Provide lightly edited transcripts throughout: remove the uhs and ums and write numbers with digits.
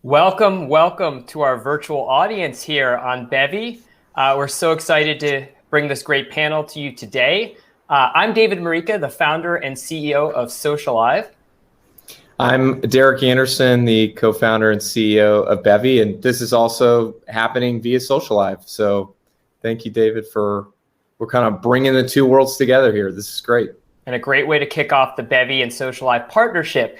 Welcome to our virtual audience here on Bevy. We're so excited to bring this great panel to you today. I'm David Marika, the founder and CEO of Socialive. I'm Derek Anderson, the co-founder and CEO of Bevy, and this is also happening via Socialive. So thank you, David, we're kind of bringing the two worlds together here. This is great. And a great way to kick off the Bevy and Socialive partnership.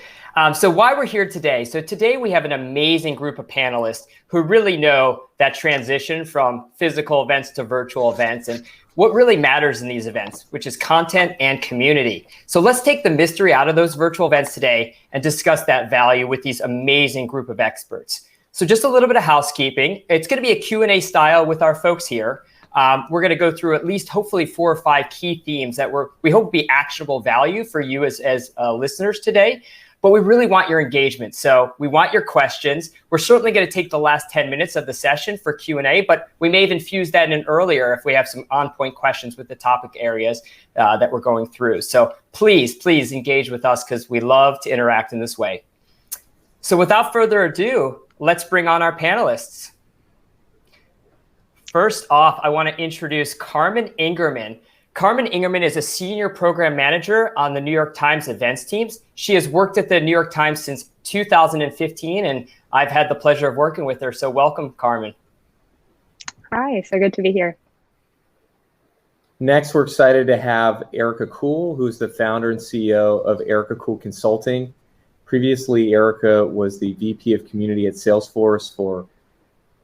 So why we're here today. So today we have an amazing group of panelists who really know that transition from physical events to virtual events and what really matters in these events, which is content and community. So let's take the mystery out of those virtual events today and discuss that value with these amazing group of experts. So just a little bit of housekeeping. It's going to be a Q&A style with our folks here. We're going to go through at least hopefully 4 or 5 key themes that we hope will be actionable value for you as listeners today. But we really want your engagement. So we want your questions. We're certainly going to take the last 10 minutes of the session for Q&A, but we may even fuse that in earlier if we have some on-point questions with the topic areas that we're going through. So please engage with us because we love to interact in this way. So without further ado, let's bring on our panelists. First off, I want to introduce Carmen Ingerman. Carmen Ingerman is a senior program manager on the New York Times events teams. She has worked at the New York Times since 2015, and I've had the pleasure of working with her. So welcome, Carmen. Hi, so good to be here. Next, we're excited to have Erica Kuhl, who's the founder and CEO of Erica Kuhl Consulting. Previously, Erica was the VP of Community at Salesforce for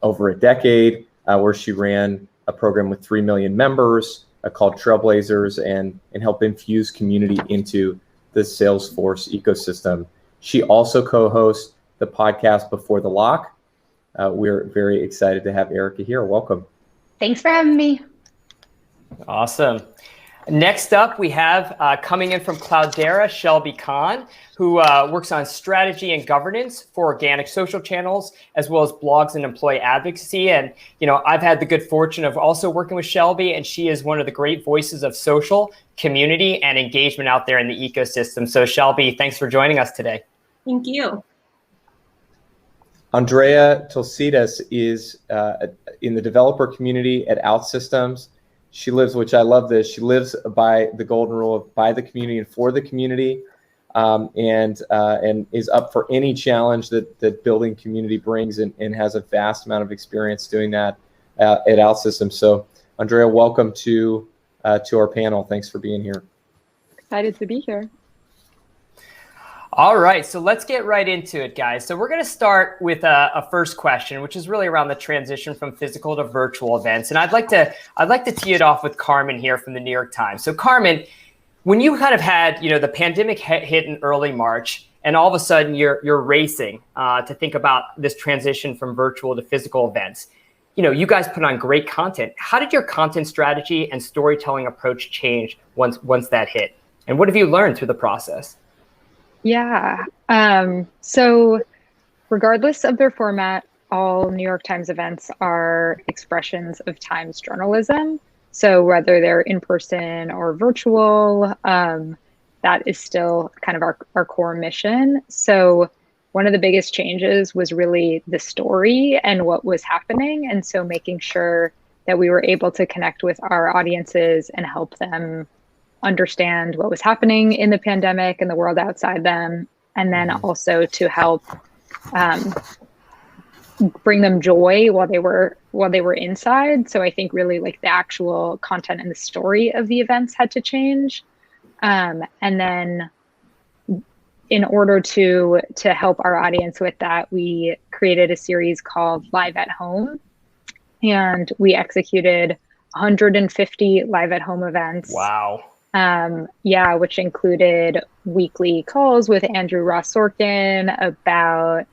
over a decade, where she ran a program with 3 million members, called Trailblazers, and help infuse community into the Salesforce ecosystem. She also co-hosts the podcast Before the Lock. We're very excited to have Erica here. Welcome. Thanks for having me. Awesome. Next up, we have coming in from Cloudera, Shelby Kahn, who works on strategy and governance for organic social channels, as well as blogs and employee advocacy. And, I've had the good fortune of also working with Shelby, and she is one of the great voices of social, community, and engagement out there in the ecosystem. So Shelby, thanks for joining us today. Thank you. Andrea Tulsidas is in the developer community at OutSystems. She lives, which I love this, she lives by the golden rule of by the community and for the community, and is up for any challenge that building community brings, and has a vast amount of experience doing that at OutSystems. So Andrea, welcome to our panel. Thanks for being here. Excited to be here. All right, so let's get right into it, guys. So we're going to start with a first question, which is really around the transition from physical to virtual events. And I'd like to tee it off with Carmen here from the New York Times. So Carmen, when you kind of had, the pandemic hit in early March, and all of a sudden you're racing to think about this transition from virtual to physical events. You guys put on great content. How did your content strategy and storytelling approach change once that hit? And what have you learned through the process? Yeah. So regardless of their format, all New York Times events are expressions of Times journalism. So whether they're in person or virtual, that is still kind of our core mission. So one of the biggest changes was really the story and what was happening. And so making sure that we were able to connect with our audiences and help them understand what was happening in the pandemic and the world outside them, and then also to help bring them joy while they were inside. So I think really like the actual content and the story of the events had to change, and then in order to help our audience with that, we created a series called Live at Home, and we executed 150 live at home events. Wow. Which included weekly calls with Andrew Ross Sorkin about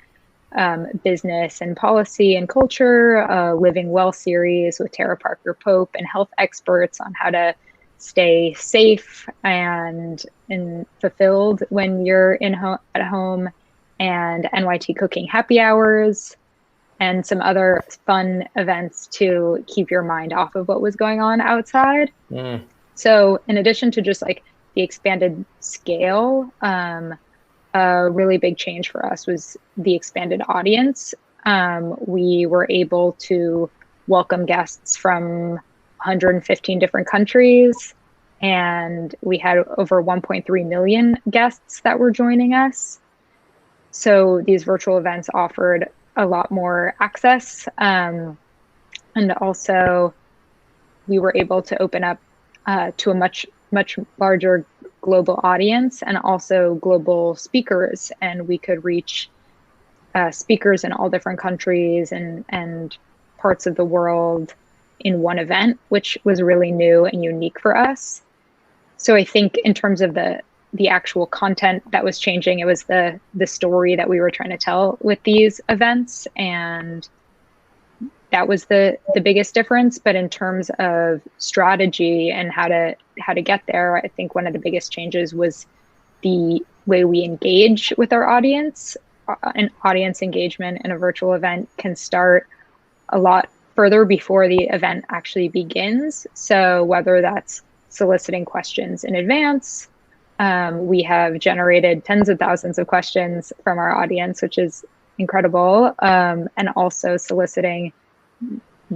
business and policy and culture, a Living Well series with Tara Parker Pope and health experts on how to stay safe and fulfilled when you're at home, and NYT cooking happy hours, and some other fun events to keep your mind off of what was going on outside. So in addition to just like the expanded scale, a really big change for us was the expanded audience. We were able to welcome guests from 115 different countries, and we had over 1.3 million guests that were joining us. So these virtual events offered a lot more access. And also we were able to open up to a much larger global audience and also global speakers. And we could reach speakers in all different countries and parts of the world in one event, which was really new and unique for us. So I think in terms of the actual content that was changing, it was the story that we were trying to tell with these events, and that was the biggest difference. But in terms of strategy and how to get there, I think one of the biggest changes was the way we engage with our audience. An audience engagement in a virtual event can start a lot further before the event actually begins. So whether that's soliciting questions in advance, we have generated tens of thousands of questions from our audience, which is incredible, and also soliciting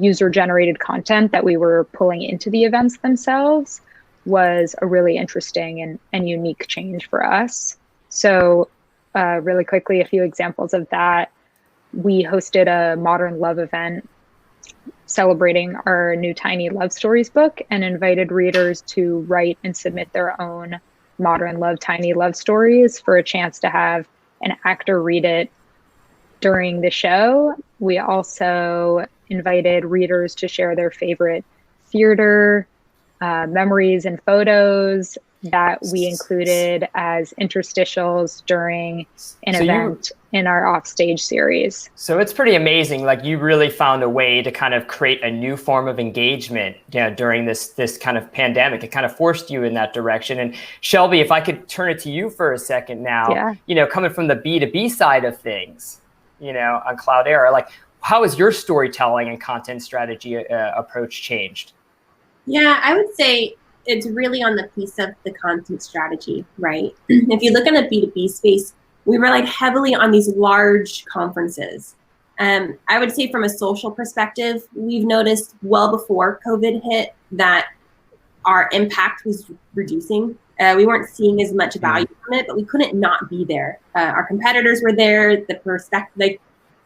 user-generated content that we were pulling into the events themselves was a really interesting and unique change for us. So really quickly, a few examples of that. We hosted a modern love event celebrating our new Tiny Love Stories book and invited readers to write and submit their own modern love tiny love stories for a chance to have an actor read it during the show. We also invited readers to share their favorite theater memories and photos that we included as interstitials during an event in our offstage series. So it's pretty amazing. Like, you really found a way to kind of create a new form of engagement, during this kind of pandemic. It kind of forced you in that direction. And Shelby, if I could turn it to you for a second now, coming from the B2B side of things, on Cloudera, like, how has your storytelling and content strategy approach changed? Yeah, I would say it's really on the piece of the content strategy, right? If you look in the B2B space, we rely heavily on these large conferences. I would say from a social perspective, we've noticed well before COVID hit that our impact was reducing. We weren't seeing as much value from it, but we couldn't not be there. Our competitors were there, the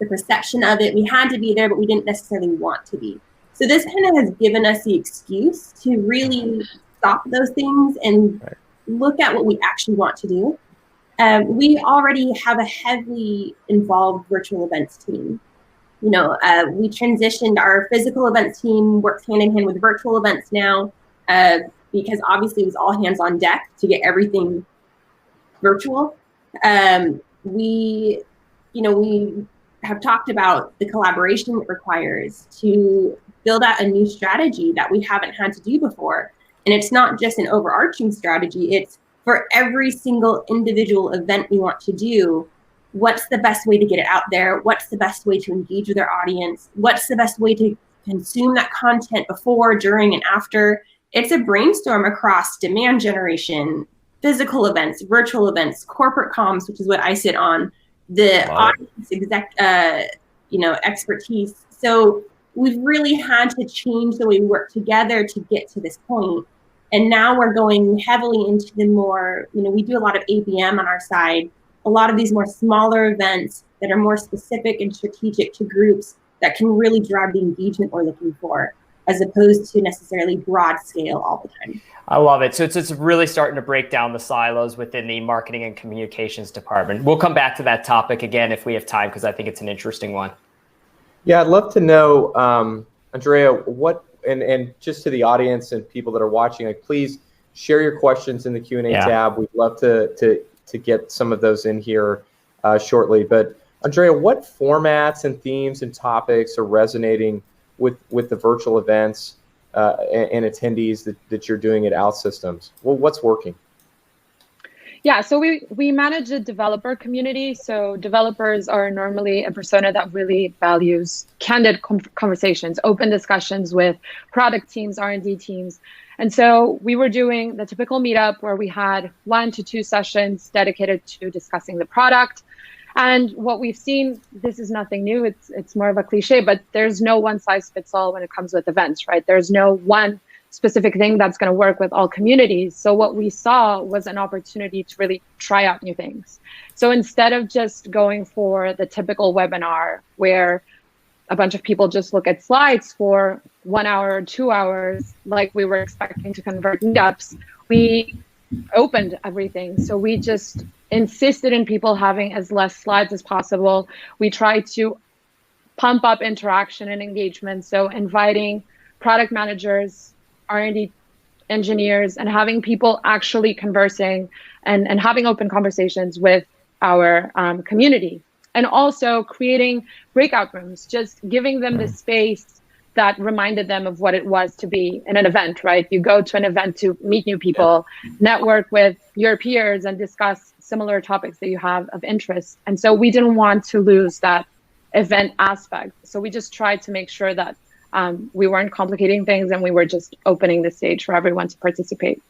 perception of it, we had to be there, but we didn't necessarily want to be. So this kind of has given us the excuse to really stop those things and look at what we actually want to do. We already have a heavily involved virtual events team. We transitioned, our physical events team works hand in hand with virtual events now, because obviously it was all hands on deck to get everything virtual. We have talked about the collaboration it requires to build out a new strategy that we haven't had to do before. And it's not just an overarching strategy, it's for every single individual event we want to do, what's the best way to get it out there? What's the best way to engage with our audience? What's the best way to consume that content before, during, and after? It's a brainstorm across demand generation, physical events, virtual events, corporate comms, which is what I sit on, the audience expertise. So we've really had to change the way we work together to get to this point. And now we're going heavily into the more, we do a lot of ABM on our side, a lot of these more smaller events that are more specific and strategic to groups that can really drive the engagement we're looking for, as opposed to necessarily broad scale all the time. I love it. So it's really starting to break down the silos within the marketing and communications department. We'll come back to that topic again if we have time, because I think it's an interesting one. Yeah, I'd love to know, Andrea, what, and just to the audience and people that are watching, like, please share your questions in the Q&A tab. We'd love to get some of those in here shortly. But Andrea, what formats and themes and topics are resonating with the virtual events and attendees that you're doing at OutSystems? Well, what's working? Yeah, so we manage a developer community. So developers are normally a persona that really values candid conversations, open discussions with product teams, R&D teams. And so we were doing the typical meetup where we had 1 to 2 sessions dedicated to discussing the product. And what we've seen, this is nothing new, it's more of a cliche, but there's no one size fits all when it comes with events, right? There's no one specific thing that's going to work with all communities. So what we saw was an opportunity to really try out new things. So instead of just going for the typical webinar where a bunch of people just look at slides for 1 hour or 2 hours, like we were expecting to convert meetups, we opened everything. So we just insisted in people having as less slides as possible. We tried to pump up interaction and engagement. So inviting product managers, R&D engineers, and having people actually conversing and having open conversations with our community. And also creating breakout rooms, just giving them the space that reminded them of what it was to be in an event, right? You go to an event to meet new people, network with your peers, and discuss similar topics that you have of interest. And so we didn't want to lose that event aspect. So we just tried to make sure that we weren't complicating things and we were just opening the stage for everyone to participate.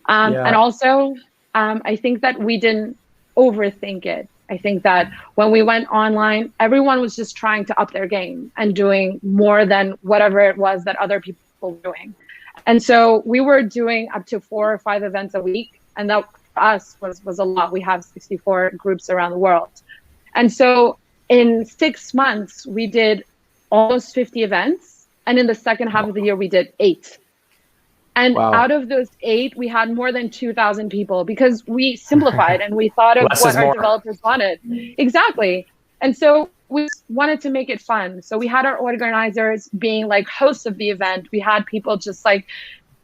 And also, I think that we didn't overthink it. I think that when we went online, everyone was just trying to up their game and doing more than whatever it was that other people were doing. And so we were doing up to 4 or 5 events a week. And that for us was a lot. We have 64 groups around the world. And so in 6 months, we did almost 50 events. And in the second half of the year, we did 8. And out of those 8, we had more than 2,000 people because we simplified and we thought of what our developers wanted. Exactly. And so we wanted to make it fun. So we had our organizers being like hosts of the event. We had people just like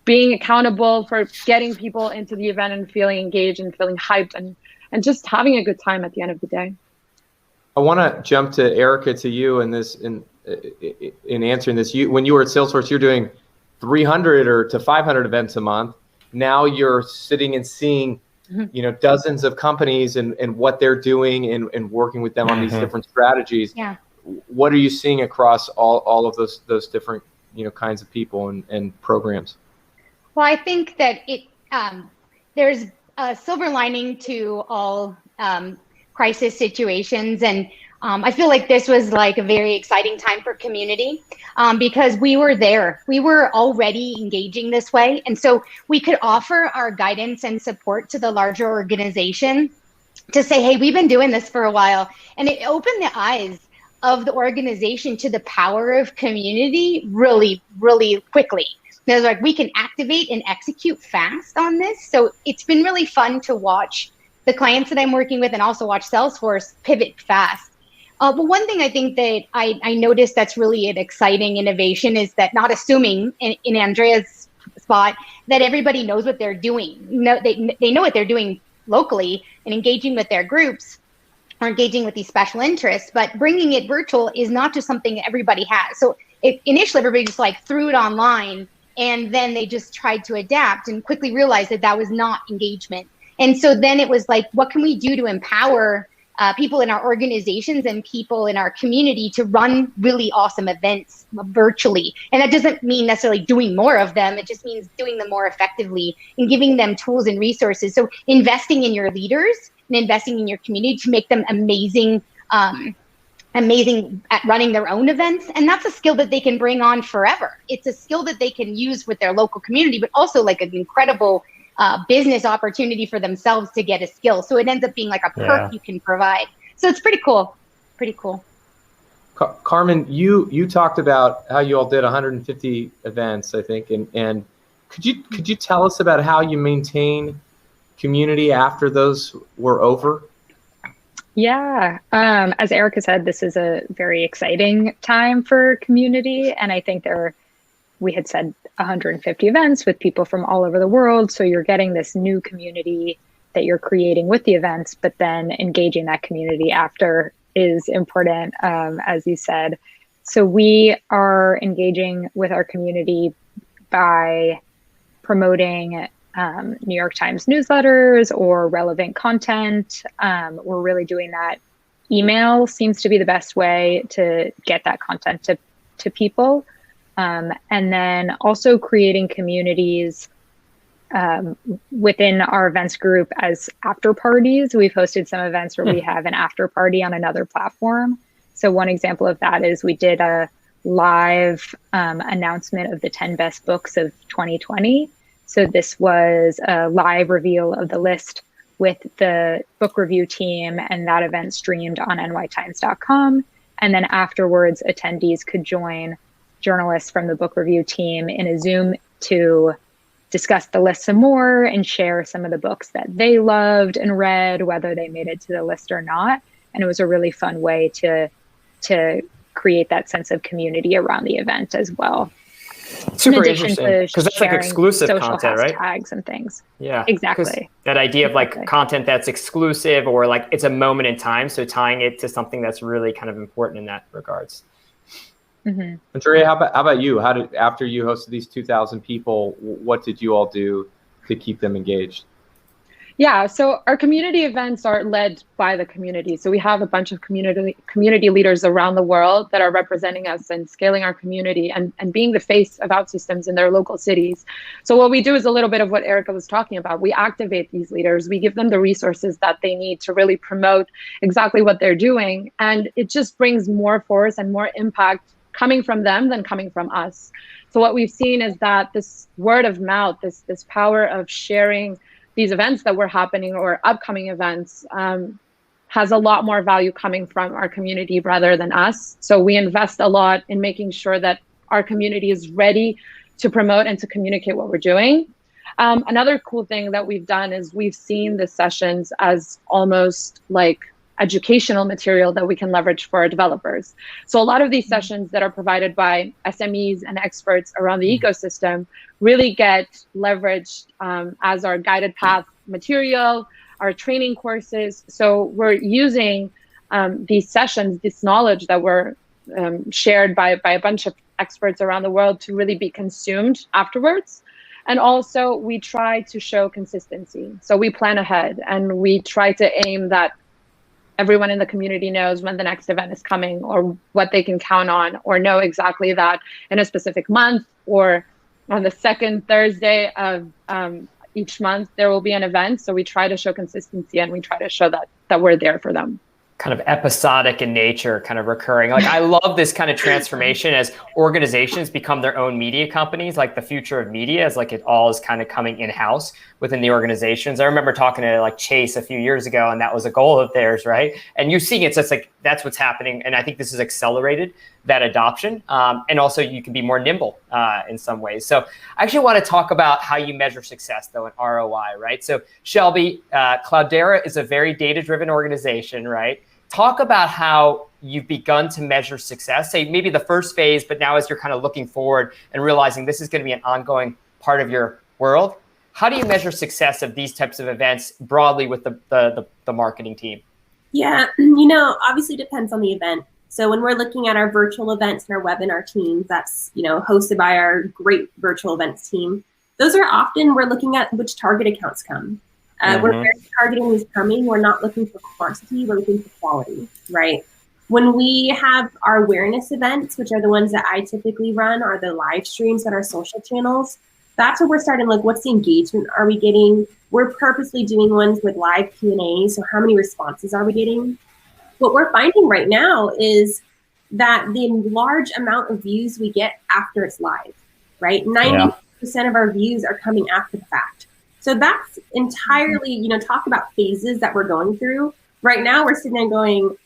being accountable for getting people into the event and feeling engaged and feeling hyped and just having a good time at the end of the day. I want to jump to Erica, to you in this, in answering this. When you were at Salesforce, you're doing 300 or to 500 events a month. Now you're sitting and seeing, dozens of companies and what they're doing and working with them on these different strategies. Yeah. What are you seeing across all of those different, kinds of people and programs? Well, I think that there's a silver lining to all crisis situations, and I feel like this was like a very exciting time for community because we were there. We were already engaging this way. And so we could offer our guidance and support to the larger organization to say, hey, we've been doing this for a while. And it opened the eyes of the organization to the power of community really, really quickly. There's like, we can activate and execute fast on this. So it's been really fun to watch the clients that I'm working with and also watch Salesforce pivot fast. But one thing I think that I noticed that's really an exciting innovation is that not assuming in Andrea's spot that everybody knows what they're doing. They know what they're doing locally and engaging with their groups or engaging with these special interests, but bringing it virtual is not just something everybody has. So initially everybody just like threw it online and then they just tried to adapt and quickly realized that that was not engagement. And so then it was like, what can we do to empower people in our organizations and people in our community to run really awesome events virtually? And that doesn't mean necessarily doing more of them. It just means doing them more effectively and giving them tools and resources. So investing in your leaders and investing in your community to make them amazing at running their own events. And that's a skill that they can bring on forever. It's a skill that they can use with their local community, but also like an incredible business opportunity for themselves to get a skill. So it ends up being like a perk you can provide. So it's pretty cool. Pretty cool. Carmen, you talked about how you all did 150 events, I think, and could you tell us about how you maintain community after those were over? Yeah, as Erica said, this is a very exciting time for community, and I think we had said 150 events with people from all over the world. So you're getting this new community that you're creating with the events, but then engaging that community after is important, as you said. So we are engaging with our community by promoting New York Times newsletters or relevant content. We're really doing that. Email seems to be the best way to get that content to people. And then also creating communities within our events group as after parties. We've hosted some events where we have an after party on another platform. So one example of that is we did a live announcement of the 10 best books of 2020. So this was a live reveal of the list with the book review team, and that event streamed on nytimes.com. And then afterwards, attendees could join journalists from the book review team in a Zoom to discuss the list some more and share some of the books that they loved and read, whether they made it to the list or not. And it was a really fun way to create that sense of community around the event as well. Super interesting, because that's like exclusive content, right? Tags and things. Yeah, exactly. That idea of like content that's exclusive, or like it's a moment in time. So tying it to something that's really kind of important in that regards. Mm-hmm. Andrea, how about you? After you hosted these 2,000 people, what did you all do to keep them engaged? Yeah, so our community events are led by the community. So we have a bunch of community leaders around the world that are representing us and scaling our community and being the face of OutSystems in their local cities. So what we do is a little bit of what Erica was talking about. We activate these leaders. We give them the resources that they need to really promote exactly what they're doing. And it just brings more force and more impact coming from them than coming from us. So what we've seen is that this word of mouth, this power of sharing these events that were happening or upcoming events has a lot more value coming from our community rather than us. So we invest a lot in making sure that our community is ready to promote and to communicate what we're doing. Another cool thing that we've done is we've seen the sessions as almost like educational material that we can leverage for our developers. So a lot of these sessions that are provided by SMEs and experts around the ecosystem really get leveraged as our guided path material, our training courses. So we're using these sessions, this knowledge that were shared by a bunch of experts around the world to really be consumed afterwards. And also we try to show consistency. So we plan ahead and we try to aim that everyone in the community knows when the next event is coming or what they can count on, or know exactly that in a specific month or on the second Thursday of each month, there will be an event. So we try to show consistency and we try to show that we're there for them. Kind of episodic in nature, kind of recurring. Like I love this kind of transformation as organizations become their own media companies, like the future of media is like it all is kind of coming in-house within the organizations. I remember talking to like Chase a few years ago, and that was a goal of theirs, right? And you see it's just like, that's what's happening. And I think this has accelerated that adoption. And also you can be more nimble in some ways. So I actually want to talk about how you measure success though in ROI, right? So Shelby, Cloudera is a very data-driven organization, right? Talk about how you've begun to measure success, say maybe the first phase, but now as you're kind of looking forward and realizing this is going to be an ongoing part of your world. How do you measure success of these types of events broadly with the marketing team? Yeah, obviously depends on the event. So when we're looking at our virtual events and our webinar teams, that's, hosted by our great virtual events team. Those are often, we're looking at which target accounts come. We're very targeting who's coming. We're not looking for quantity, we're looking for quality, right? When we have our awareness events, which are the ones that I typically run, are the live streams on our social channels, that's where we're starting to look, what's the engagement are we getting? We're purposely doing ones with live Q&A, so how many responses are we getting? What we're finding right now is that the large amount of views we get after it's live, right? 90% of our views are coming after the fact. So that's entirely, talk about phases that we're going through. Right now, we're sitting there going,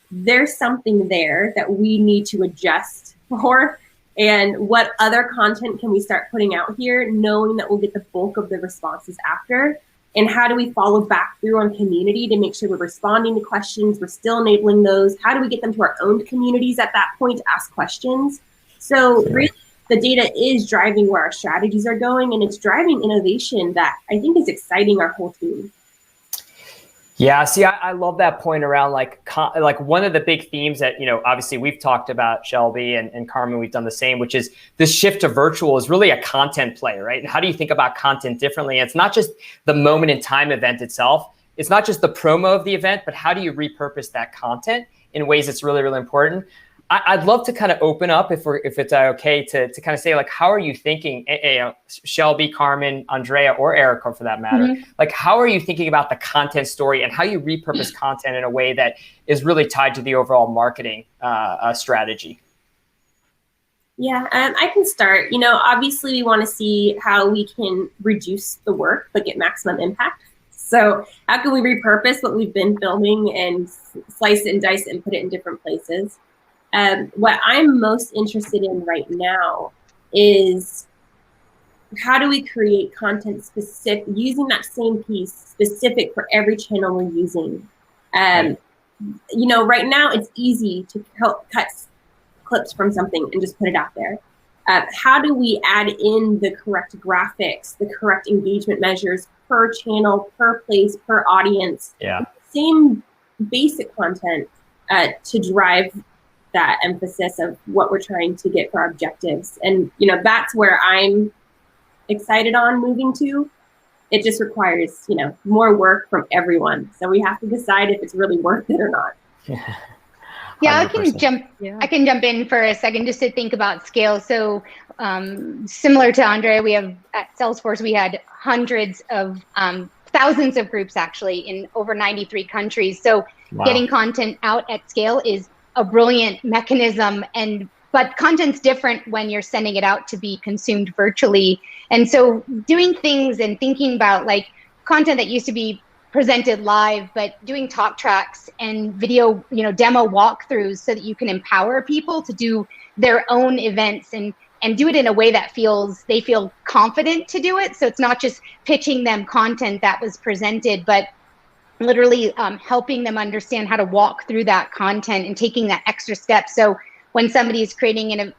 there's something there that we need to adjust for. And what other content can we start putting out here, knowing that we'll get the bulk of the responses after? And how do we follow back through on community to make sure we're responding to questions, we're still enabling those? How do we get them to our own communities at that point to ask questions? So really, the data is driving where our strategies are going, and it's driving innovation that I think is exciting our whole team. Yeah, see, I love that point around like one of the big themes that, obviously we've talked about, Shelby and Carmen, we've done the same, which is this shift to virtual is really a content play, right? And how do you think about content differently? And it's not just the moment in time event itself. It's not just the promo of the event, but how do you repurpose that content in ways that's really, really important? I'd love to kind of open up if it's okay to kind of say, like, how are you thinking, Shelby, Carmen, Andrea, or Erica for that matter, like, how are you thinking about the content story and how you repurpose content in a way that is really tied to the overall marketing strategy? Yeah, I can start. Obviously we want to see how we can reduce the work but get maximum impact. So how can we repurpose what we've been filming and slice it and dice it and put it in different places? What I'm most interested in right now is how do we create content specific, using that same piece specific for every channel we're using. Right now it's easy to cut clips from something and just put it out there. How do we add in the correct graphics, the correct engagement measures per channel, per place, per audience? Yeah. Same basic content to drive that emphasis of what we're trying to get for our objectives. And, that's where I'm excited on moving to. It just requires, more work from everyone. So we have to decide if it's really worth it or not. Yeah, I can jump in for a second just to think about scale. So similar to Andrea, we have at Salesforce, we had hundreds of thousands of groups actually in over 93 countries. So getting content out at scale is a brilliant mechanism, but content's different when you're sending it out to be consumed virtually. And so doing things and thinking about like content that used to be presented live, but doing talk tracks and video, demo walkthroughs so that you can empower people to do their own events and do it in a way that they feel confident to do it. So it's not just pitching them content that was presented, but literally helping them understand how to walk through that content and taking that extra step. So when somebody is creating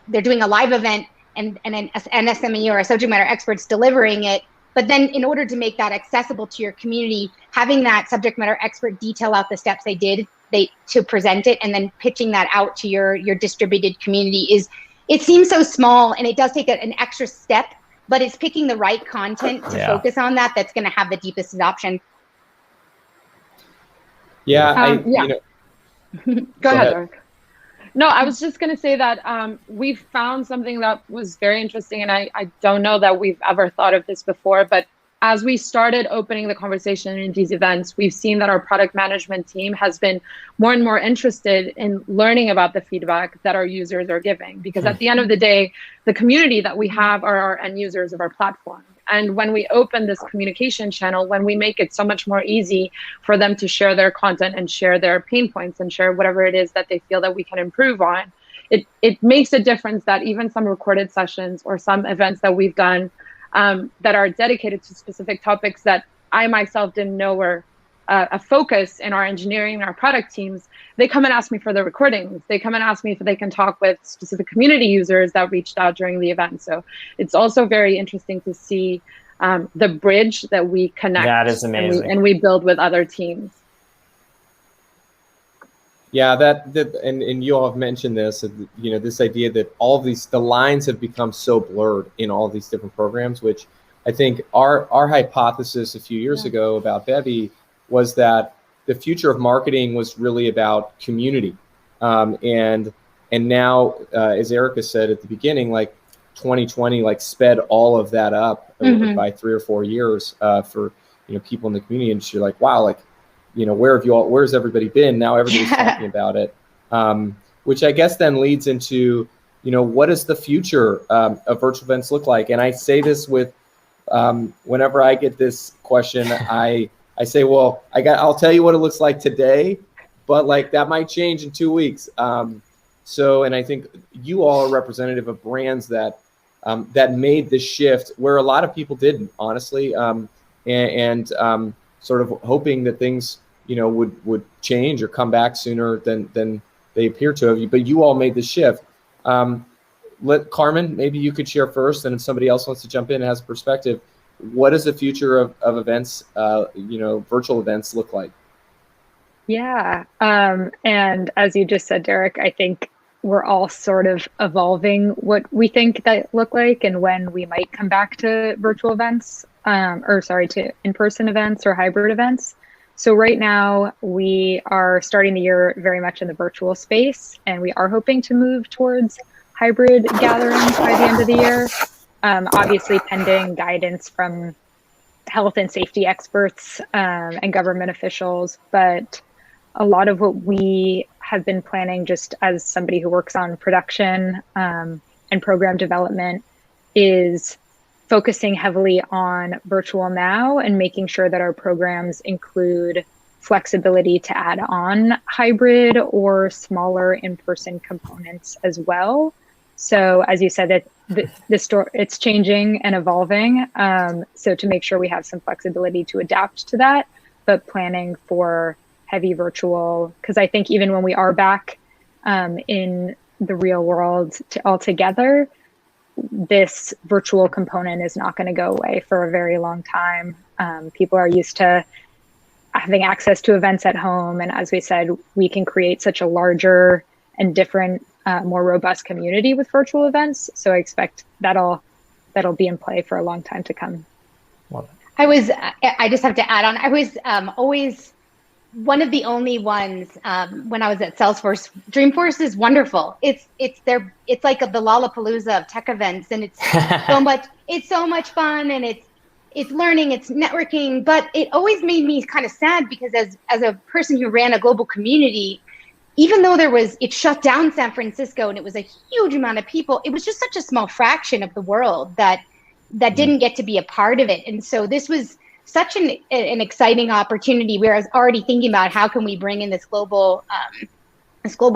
they're doing a live event and an SME or a subject matter expert's delivering it, but then in order to make that accessible to your community, having that subject matter expert detail out the steps to present it and then pitching that out to your distributed community it seems so small and it does take an extra step, but it's picking the right content to focus on that's going to have the deepest adoption. Yeah, Go ahead, Eric. No, I was just going to say that we found something that was very interesting, and I don't know that we've ever thought of this before, but as we started opening the conversation in these events, we've seen that our product management team has been more and more interested in learning about the feedback that our users are giving, because at the end of the day, the community that we have are our end users of our platform. And when we open this communication channel, when we make it so much more easy for them to share their content and share their pain points and share whatever it is that they feel that we can improve on, it makes a difference that even some recorded sessions or some events that we've done that are dedicated to specific topics that I myself didn't know were a focus in our engineering and our product teams, they come and ask me for the recordings. They come and ask me if they can talk with specific community users that reached out during the event. So it's also very interesting to see the bridge that we connect. That is amazing. And we build with other teams. Yeah, and you all have mentioned this, this idea that all of the lines have become so blurred in all of these different programs, which I think our hypothesis a few years ago about Bevy was that the future of marketing was really about community. And now, as Erica said at the beginning, like 2020, like sped all of that up by 3 or 4 years for, people in the community. And you're like, wow, like, where's everybody been? Now everybody's talking about it, which I guess then leads into, what does the future of virtual events look like? And I say this with, whenever I get this question, I say, well, I'll tell you what it looks like today, but like that might change in 2 weeks. And I think you all are representative of brands that made this shift where a lot of people didn't, honestly, and sort of hoping that things, would change or come back sooner than they appear to have. But you all made the shift. Let Carmen, maybe you could share first, and if somebody else wants to jump in and has a perspective. what does the future of events, virtual events look like? Yeah. And as you just said, Derek, I think we're all sort of evolving what we think that look like and when we might come back to virtual events, to in-person events or hybrid events. So right now we are starting the year very much in the virtual space, and we are hoping to move towards hybrid gatherings by the end of the year. Obviously pending guidance from health and safety experts and government officials, but a lot of what we have been planning, just as somebody who works on production and program development, is focusing heavily on virtual now and making sure that our programs include flexibility to add on hybrid or smaller in-person components as well. So as you said, that it's changing and evolving. So to make sure we have some flexibility to adapt to that, but planning for heavy virtual, because I think even when we are back in the real world all together, this virtual component is not going to go away for a very long time. People are used to having access to events at home. And as we said, we can create such a larger and different, more robust community with virtual events. So I expect that'll be in play for a long time to come. I just have to add on, I was always one of the only ones when I was at Salesforce. Dreamforce is wonderful. It's like the Lollapalooza of tech events, and it's so much fun, and it's learning, it's networking. But it always made me kind of sad because as a person who ran a global community, even though it shut down San Francisco and it was a huge amount of people, it was just such a small fraction of the world that didn't get to be a part of it. And so this was such an exciting opportunity where I was already thinking about how can we bring in this global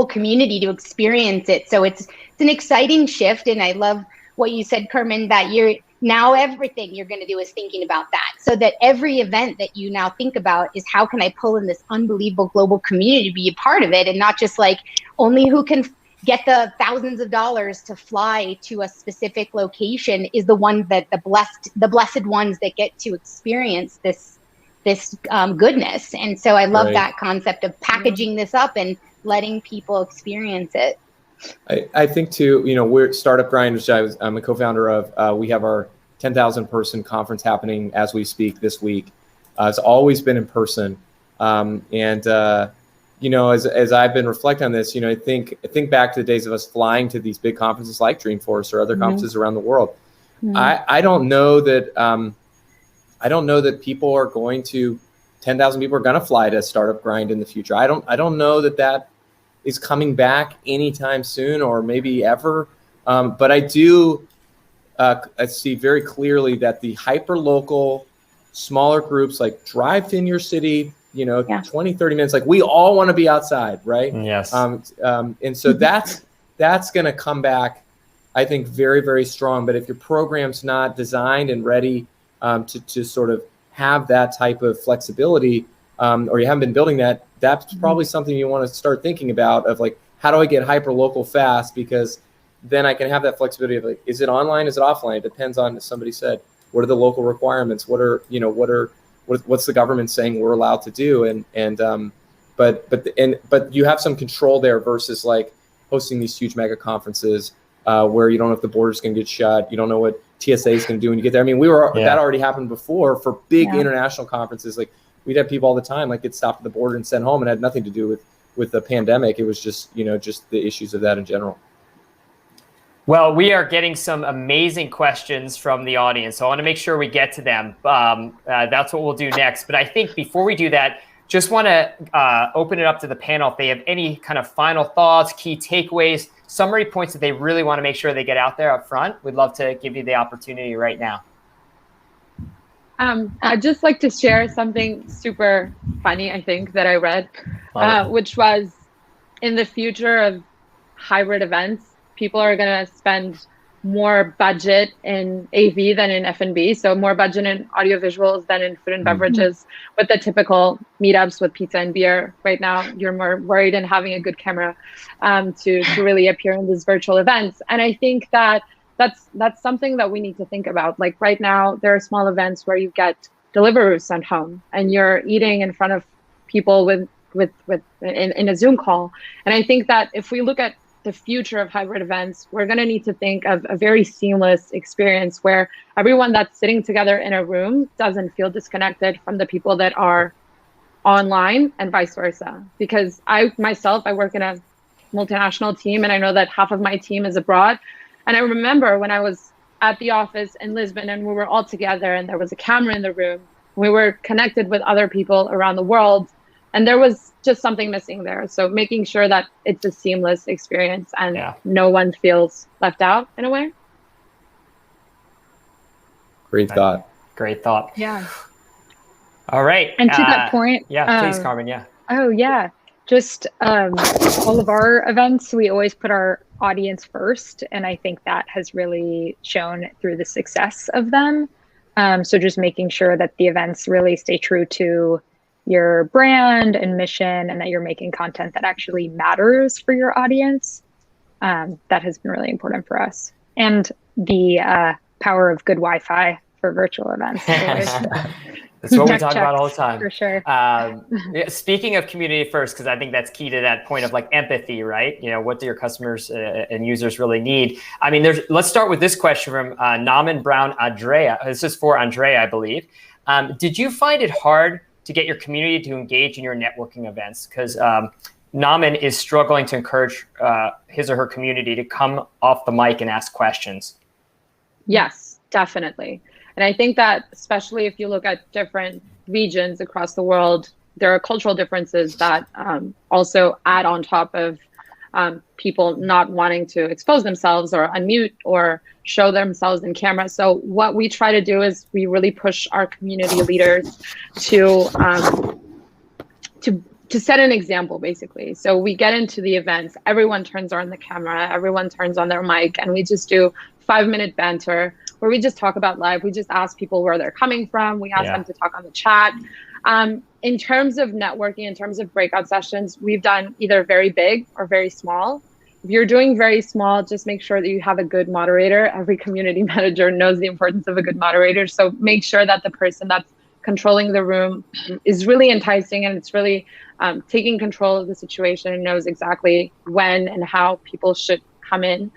community to experience it. So it's an exciting shift. And I love what you said, Carmen, that now everything you're going to do is thinking about that. So that every event that you now think about is how can I pull in this unbelievable global community to be a part of it, and not just like only who can get the thousands of dollars to fly to a specific location is the one that the blessed ones that get to experience this goodness. And so I love that concept of packaging this up and letting people experience it. I think too, we're Startup Grind, which I'm a co-founder of. We have our 10,000 person conference happening as we speak this week. It's always been in person. As I've been reflecting on this, I think back to the days of us flying to these big conferences like Dreamforce or other conferences around the world. I don't know that people are going to 10,000 people are going to fly to Startup Grind in the future. I don't know that is coming back anytime soon or maybe ever. But I do I see very clearly that the hyper-local, smaller groups like drive in your city, 20, 30 minutes, like we all want to be outside, right? Yes. And so that's going to come back, I think, very, very strong. But if your program's not designed and ready to sort of have that type of flexibility, or you haven't been building that, that's probably something you want to start thinking about of like, how do I get hyper local fast? Because then I can have that flexibility of like, is it online? Is it offline? It depends on, as somebody said, what are the local requirements? What's the government saying we're allowed to do? But you have some control there versus like hosting these huge mega conferences where you don't know if the border's going to get shut. You don't know what TSA is going to do when you get there. I mean, that already happened before for big international conferences. Like we'd have people all the time like get stopped at the border and sent home, and had nothing to do with the pandemic. It was just just the issues of that in general. Well, we are getting some amazing questions from the audience, so I want to make sure we get to them. That's what we'll do next. But I think before we do that, just want to open it up to the panel if they have any kind of final thoughts, key takeaways, summary points that they really want to make sure they get out there up front. We'd love to give you the opportunity right now. I'd just like to share something super funny, I think, that I read, which was in the future of hybrid events, people are going to spend more budget in AV than in F&B. So more budget in audiovisuals than in food and beverages. With the typical meetups with pizza and beer right now, you're more worried in having a good camera to really appear in these virtual events. And I think that that's something that we need to think about. Like right now, there are small events where you get Deliveroo sent home and you're eating in front of people in a Zoom call. And I think that if we look at the future of hybrid events, we're going to need to think of a very seamless experience where everyone that's sitting together in a room doesn't feel disconnected from the people that are online and vice versa. Because I work in a multinational team, and I know that half of my team is abroad. And I remember when I was at the office in Lisbon and we were all together and there was a camera in the room, we were connected with other people around the world, and there was just something missing there. So making sure that it's a seamless experience and no one feels left out in a way. Great thought. Great thought. Yeah. All right. And to that point. Yeah, please, Carmen. Yeah. Oh, yeah. Just all of our events, we always put our audience first. And I think that has really shown through the success of them. So just making sure that the events really stay true to your brand and mission, and that you're making content that actually matters for your audience. That has been really important for us. And the power of good Wi-Fi for virtual events. That's what we talk about all the time. For sure. Speaking of community first, because I think that's key to that point of like empathy, right? You know, what do your customers and users really need? I mean, let's start with this question from Naman Brown Andrea. This is for Andrea, I believe. Did you find it hard to get your community to engage in your networking events? Because Naman is struggling to encourage his or her community to come off the mic and ask questions. Yes, definitely. And I think that especially if you look at different regions across the world, there are cultural differences that also add on top of people not wanting to expose themselves or unmute or show themselves in camera. So what we try to do is we really push our community leaders to set an example, basically. So we get into the events, everyone turns on the camera, everyone turns on their mic, and we just do 5-minute banter where we just talk about life. We just ask people where they're coming from. We ask them to talk on the chat. In terms of networking, in terms of breakout sessions, we've done either very big or very small. If you're doing very small, just make sure that you have a good moderator. Every community manager knows the importance of a good moderator. So make sure that the person that's controlling the room is really enticing and it's really taking control of the situation and knows exactly when and how people should come in.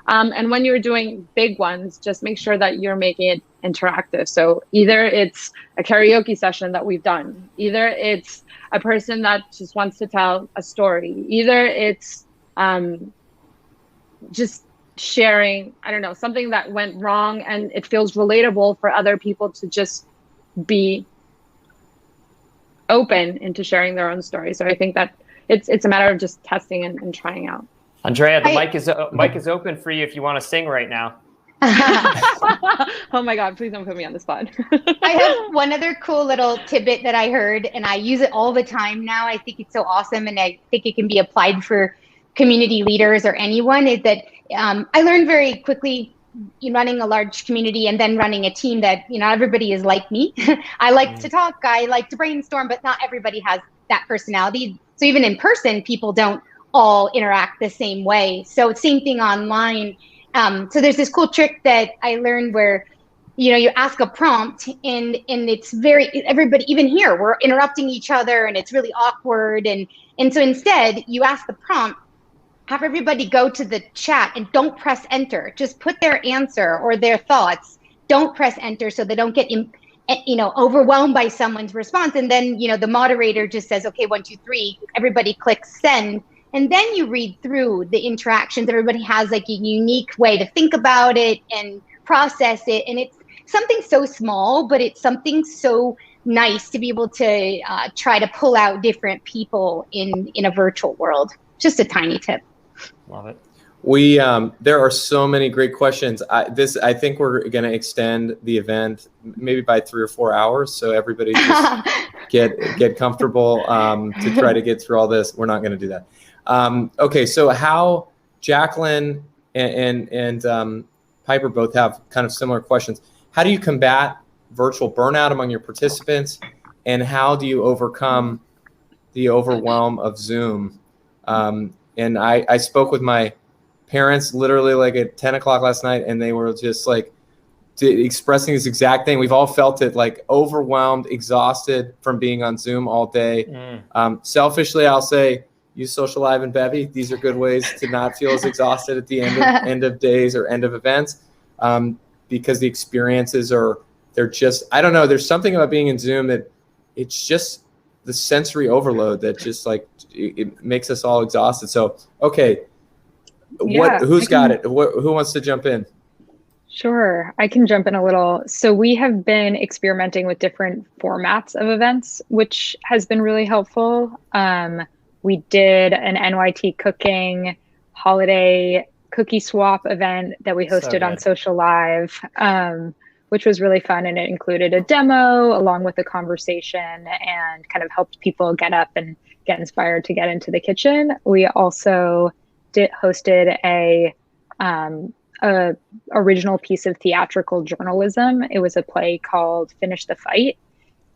And when you're doing big ones, just make sure that you're making it interactive. So either it's a karaoke session that we've done, either it's a person that just wants to tell a story, either it's just sharing, I don't know, something that went wrong and it feels relatable for other people to just be open into sharing their own story. So I think that it's a matter of just testing and trying out. Andrea, the mic is open for you if you want to sing right now. Oh my God, please don't put me on the spot. I have one other cool little tidbit that I heard, and I use it all the time now. I think it's so awesome, and I think it can be applied for community leaders or anyone, is that I learned very quickly in running a large community and then running a team that, you know, everybody is like me. I like to talk, I like to brainstorm, but not everybody has that personality. So even in person, people don't all interact the same way. So same thing online. So there's this cool trick that I learned where, you know, you ask a prompt and it's everybody, even here, we're interrupting each other and it's really awkward. And so instead you ask the prompt, have everybody go to the chat and don't press enter. Just put their answer or their thoughts. Don't press enter so they don't get, overwhelmed by someone's response. And then, you know, the moderator just says, okay, 1, 2, 3, everybody clicks send. And then you read through the interactions. Everybody has like a unique way to think about it and process it. And it's something so small, but it's something so nice to be able to try to pull out different people in a virtual world. Just a tiny tip. Love it. We there are so many great questions. I think we're going to extend the event maybe by 3 or 4 hours, so everybody just get comfortable to try to get through all this. We're not going to do that. Okay, so how Jacqueline and Piper both have kind of similar questions. How do you combat virtual burnout among your participants, and how do you overcome the overwhelm of Zoom? And I spoke with my parents literally like at 10 o'clock last night, and they were just like expressing this exact thing. We've all felt it, like overwhelmed, exhausted from being on Zoom all day. Selfishly, I'll say use Socialive and Bevy. These are good ways to not feel as exhausted at the end of days or end of events, because the experiences they're just, I don't know, there's something about being in Zoom that it's just the sensory overload that just like it makes us all exhausted. So, okay, who's got it? Who wants to jump in? Sure, I can jump in a little. So we have been experimenting with different formats of events, which has been really helpful. We did an NYT cooking holiday cookie swap event that we hosted on Socialive, which was really fun. And it included a demo along with a conversation and kind of helped people get up and get inspired to get into the kitchen. We also hosted a original piece of theatrical journalism. It was a play called Finish the Fight.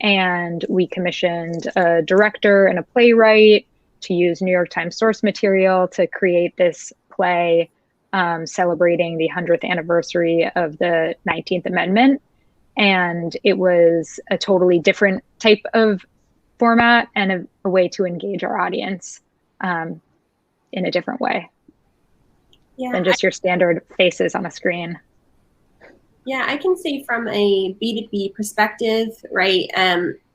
And we commissioned a director and a playwright to use New York Times source material to create this play celebrating the 100th anniversary of the 19th Amendment. And it was a totally different type of format and a way to engage our audience in a different way than just your standard faces on a screen. Yeah, I can say from a B2B perspective, right?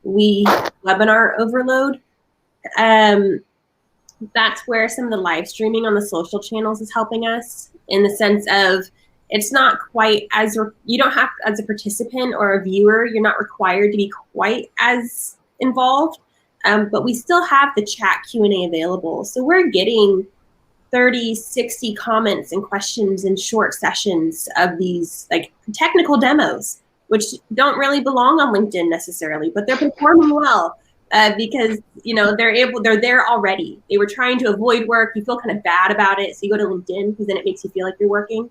We webinar overload. That's where some of the live streaming on the social channels is helping us, in the sense of it's not quite as, you don't have, as a participant or a viewer, you're not required to be quite as involved, but we still have the chat Q&A available. So we're getting 30, 60 comments and questions in short sessions of these like technical demos, which don't really belong on LinkedIn necessarily, but they're performing well. Because, you know, they're there already. They were trying to avoid work. You feel kind of bad about it. So you go to LinkedIn because then it makes you feel like you're working.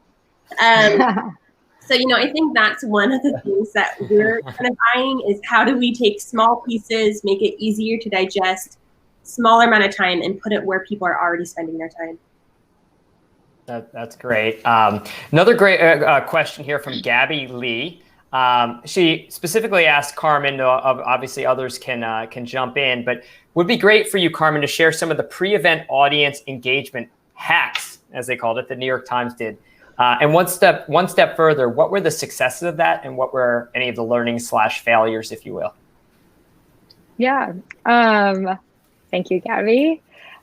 So, you know, I think that's one of the things that we're kind of eyeing is how do we take small pieces, make it easier to digest, smaller amount of time, and put it where people are already spending their time. That's great. Another great question here from Gabby Lee. She specifically asked Carmen, obviously others can jump in, but would be great for you, Carmen, to share some of the pre-event audience engagement hacks, as they called it, the New York Times did. And one step further, what were the successes of that and what were any of the learnings/failures, if you will? Yeah. Thank you, Gabby.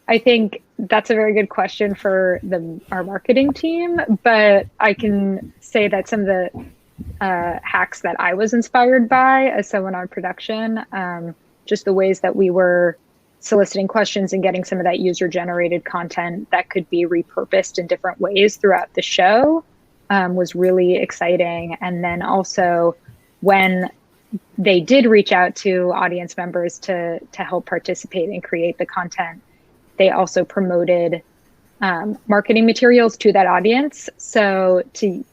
I think that's a very good question for our marketing team, but I can say that some of the hacks that I was inspired by as someone on production, just the ways that we were soliciting questions and getting some of that user-generated content that could be repurposed in different ways throughout the show was really exciting. And then also when they did reach out to audience members to help participate and create the content, they also promoted marketing materials to that audience. So to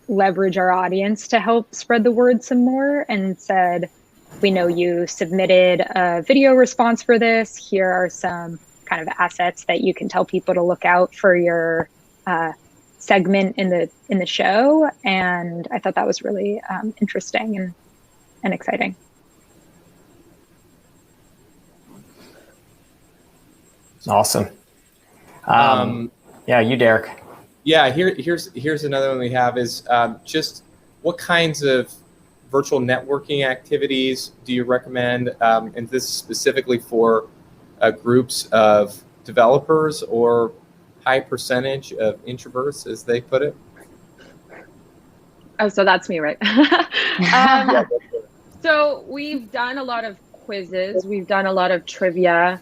leverage our audience to help spread the word some more, and said, we know you submitted a video response for this. Here are some kind of assets that you can tell people to look out for your segment in the show. And I thought that was really interesting and exciting. Awesome. Yeah, you, Derek. Yeah, here's another one we have is just what kinds of virtual networking activities do you recommend? And this is specifically for groups of developers or high percentage of introverts, as they put it. Oh, so that's me, right? So we've done a lot of quizzes. We've done a lot of trivia.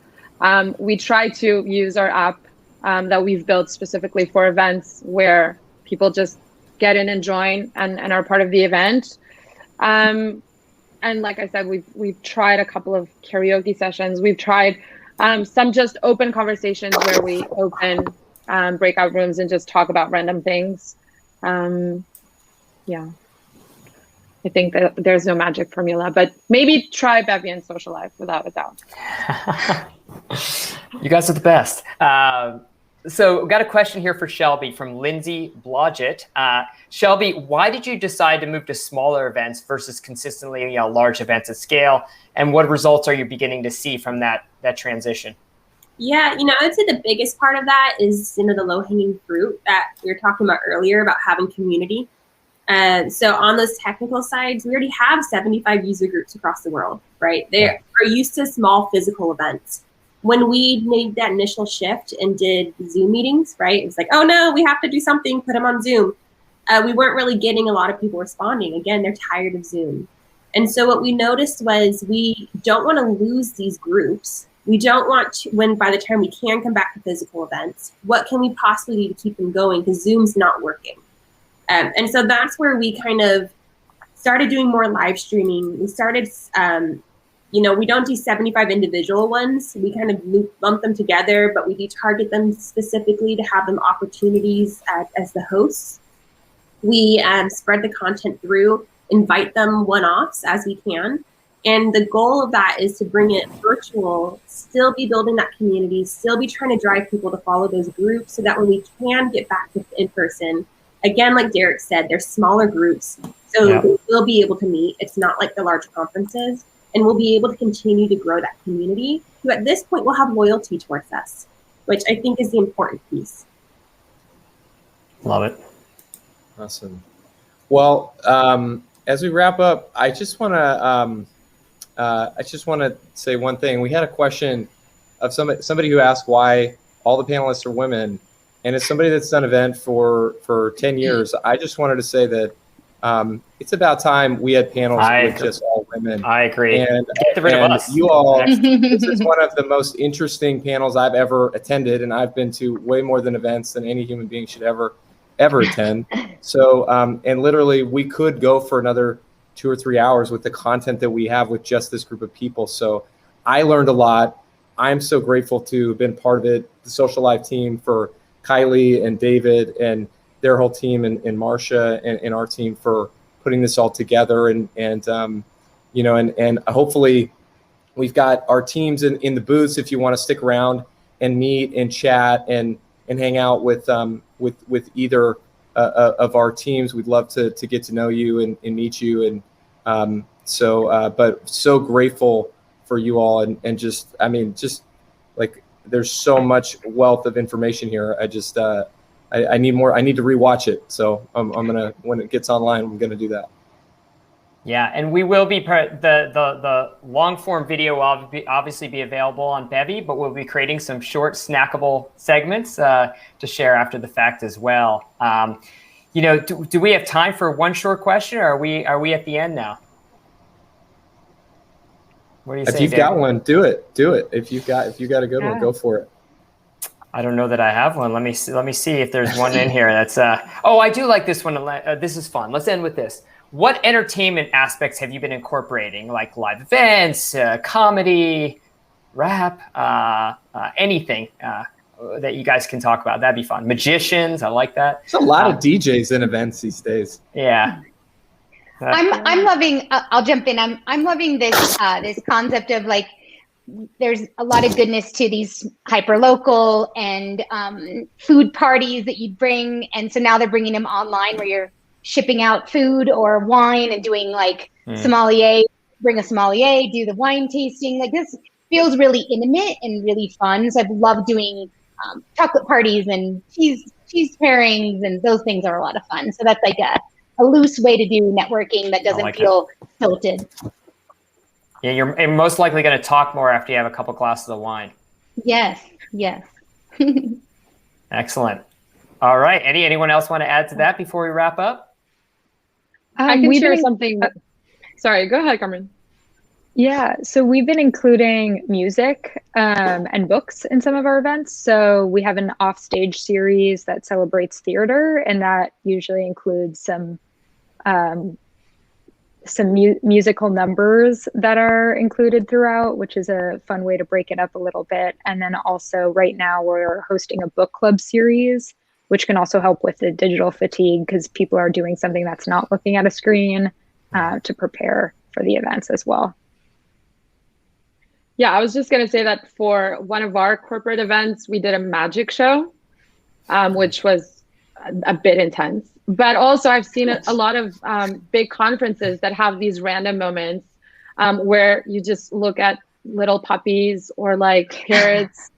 We try to use our app that we've built specifically for events where people just get in and join and are part of the event. And like I said, we've tried a couple of karaoke sessions. We've tried some just open conversations where we open breakout rooms and just talk about random things. Yeah, I think that there's no magic formula, but maybe try Bevy and Socialive without a doubt. You guys are the best. So we've got a question here for Shelby from Lindsay Blodgett. Shelby, why did you decide to move to smaller events versus consistently large events at scale? And what results are you beginning to see from that transition? Yeah, I would say the biggest part of that is, the low-hanging fruit that we were talking about earlier about having community. So on those technical sides, we already have 75 user groups across the world, right? They are used to small physical events. When we made that initial shift and did Zoom meetings, right? It was like, oh no, we have to do something, put them on Zoom. We weren't really getting a lot of people responding. Again, they're tired of Zoom. And so what we noticed was we don't want to lose these groups. We don't want to, when by the time we can come back to physical events, what can we possibly do to keep them going? Because Zoom's not working. And so that's where we kind of started doing more live streaming. We started, we don't do 75 individual ones. We kind of lump them together, but we do target them specifically to have them opportunities as the hosts. We spread the content through, invite them one-offs as we can. And the goal of that is to bring it virtual, still be building that community, still be trying to drive people to follow those groups so that when we can get back to in-person, again, like Derek said, they're smaller groups. So we'll be able to meet. It's not like the large conferences. And we'll be able to continue to grow that community who at this point will have loyalty towards us, which I think is the important piece. Love it. Awesome. Well, as we wrap up, I just want to say one thing. We had a question of somebody who asked why all the panelists are women, and as somebody that's done event for 10 years, I just wanted to say that it's about time we had panels with just all women. I agree. And get rid of us. You all, this is one of the most interesting panels I've ever attended, and I've been to way more than events than any human being should ever attend. So, and literally we could go for another 2 or 3 hours with the content that we have with just this group of people. So I learned a lot. I'm so grateful to have been part of it. The Socialive team, for Kylie and David and their whole team, and Marcia and our team for putting this all together. And hopefully we've got our teams in the booths if you want to stick around and meet and chat and hang out with either of our teams. We'd love to get to know you and meet you. And but so grateful for you all. And just like, there's so much wealth of information here. I need more. I need to rewatch it. So I'm gonna, when it gets online, I'm gonna do that. Yeah, and we will be the long form video will obviously be available on Bevy, but we'll be creating some short snackable segments to share after the fact as well. Do we have time for one short question, or are we at the end now? What do you say? If you've got one, do it. If you've got a good one, go for it. I don't know that I have one. Let me see if there's one in here. That's I do like this one. This is fun. Let's end with this. What entertainment aspects have you been incorporating, like live events, comedy, rap, anything that you guys can talk about? That'd be fun. Magicians, I like that. There's a lot of DJs in events these days. Yeah. I'm loving. I'll jump in. I'm loving this this concept of, like, there's a lot of goodness to these hyper local and food parties that you bring, and so now they're bringing them online where you're shipping out food or wine and doing like sommelier, bring a sommelier, do the wine tasting. Like, this feels really intimate and really fun. So I've loved doing chocolate parties and cheese pairings, and those things are a lot of fun. So that's like a loose way to do networking that doesn't feel stilted. Yeah, you're most likely going to talk more after you have a couple glasses of wine. Yes. Excellent. All right. Anyone else want to add to that before we wrap up? I can share something. Sorry, go ahead, Carmen. Yeah, so we've been including music and books in some of our events. So we have an offstage series that celebrates theater, and that usually includes some musical numbers that are included throughout, which is a fun way to break it up a little bit. And then also right now we're hosting a book club series, which can also help with the digital fatigue because people are doing something that's not looking at a screen to prepare for the events as well. Yeah, I was just going to say that for one of our corporate events, we did a magic show. which was a bit intense. But also I've seen a lot of big conferences that have these random moments where you just look at little puppies or like carrots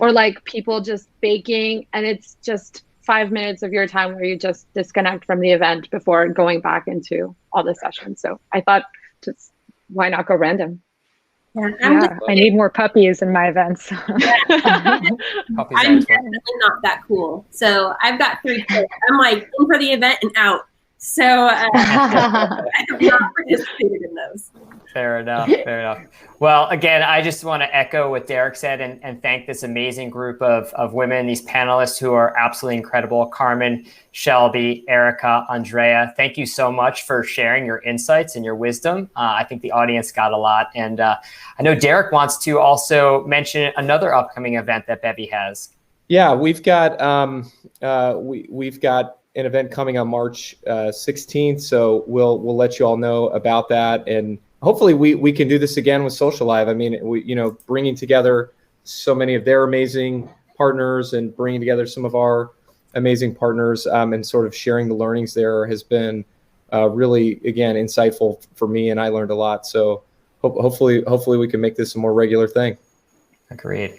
or like people just baking, and it's just 5 minutes of your time where you just disconnect from the event before going back into all the sessions. So I thought, just why not go random? Yeah, I need more puppies in my events. I'm definitely not that cool. So I've got 3 kids. I'm like in for the event and out. So I have not participated in those. Fair enough. Fair enough. Well, again, I just want to echo what Derek said and thank this amazing group of women, these panelists who are absolutely incredible. Carmen, Shelby, Erica, Andrea, thank you so much for sharing your insights and your wisdom. I think the audience got a lot. And I know Derek wants to also mention another upcoming event that Bevy has. Yeah, we've got we've got an event coming on March 16th. So we'll let you all know about that. And hopefully we can do this again with Socialive. I mean, bringing together so many of their amazing partners and bringing together some of our amazing partners and sort of sharing the learnings there has been really, again, insightful for me, and I learned a lot. So hopefully we can make this a more regular thing. Agreed.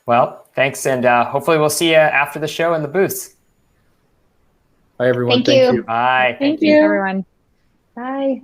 Well, thanks, and hopefully we'll see you after the show in the booths. Bye, everyone. Thank you. Bye. Thank you, everyone. Bye.